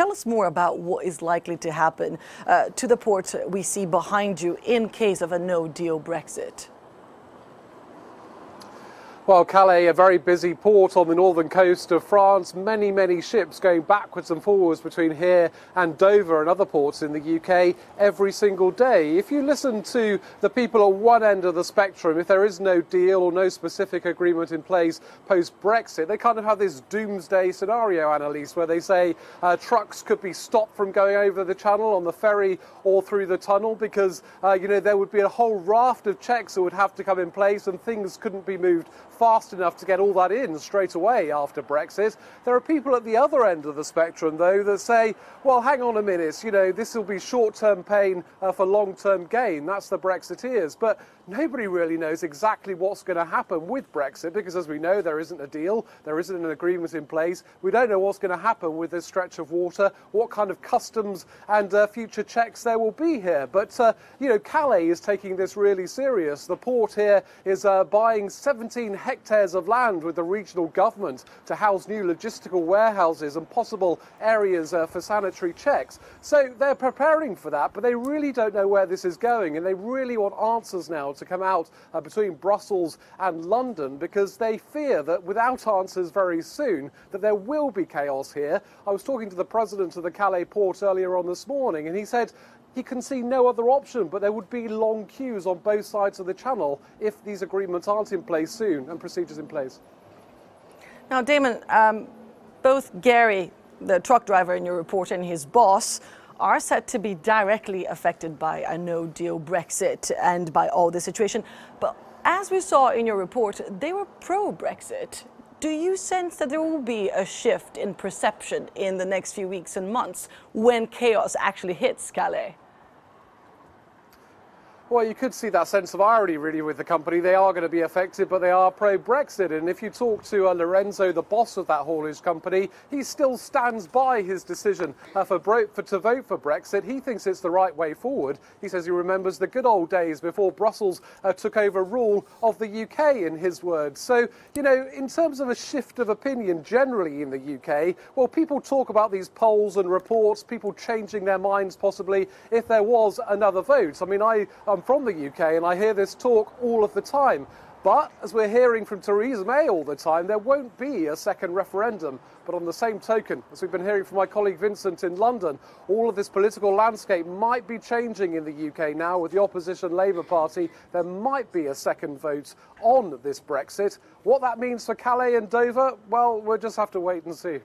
tell us more about what is likely to happen to the port we see behind you in case of a no-deal Brexit. Well, Calais, a very busy port on the northern coast of France. Many ships going backwards and forwards between here and Dover and other ports in the UK every single day. If you listen to the people at one end of the spectrum, if there is no deal or no specific agreement in place post-Brexit, they kind of have this doomsday scenario, Annalise, where they say trucks could be stopped from going over the channel on the ferry or through the tunnel because, there would be a whole raft of checks that would have to come in place and things couldn't be moved fast enough to get all that in straight away after Brexit. There are people at the other end of the spectrum, though, that say, well, hang on a minute, this will be short-term pain for long-term gain. That's the Brexiteers. But nobody really knows exactly what's going to happen with Brexit because, as we know, there isn't a deal, there isn't an agreement in place. We don't know what's going to happen with this stretch of water, what kind of customs and future checks there will be here. But, Calais is taking this really serious. The port here is buying 17 hectares of land with the regional government to house new logistical warehouses and possible areas for sanitary checks. So they're preparing for that, but they really don't know where this is going, and they really want answers now to come out between Brussels and London because they fear that without answers very soon that there will be chaos here. I was talking to the president of the Calais port earlier on this morning, and he said he can see no other option, but there would be long queues on both sides of the channel if these agreements aren't in place soon and procedures in place. Now, Damon, both Gary, the truck driver in your report, and his boss are said to be directly affected by a no-deal Brexit and by all this situation. But as we saw in your report, they were pro-Brexit. Do you sense that there will be a shift in perception in the next few weeks and months when chaos actually hits Calais? Well, you could see that sense of irony, really, with the company. They are going to be affected, but they are pro-Brexit. And if you talk to Lorenzo, the boss of that haulage company, he still stands by his decision to vote for Brexit. He thinks it's the right way forward. He says he remembers the good old days before Brussels took over rule of the UK, in his words. So, in terms of a shift of opinion generally in the UK, well, people talk about these polls and reports, people changing their minds possibly if there was another vote. I mean, I'm from the UK and I hear this talk all of the time. But as we're hearing from Theresa May all the time, there won't be a second referendum. But on the same token, as we've been hearing from my colleague Vincent in London, all of this political landscape might be changing in the UK now with the opposition Labour Party. There might be a second vote on this Brexit. What that means for Calais and Dover, well, we'll just have to wait and see.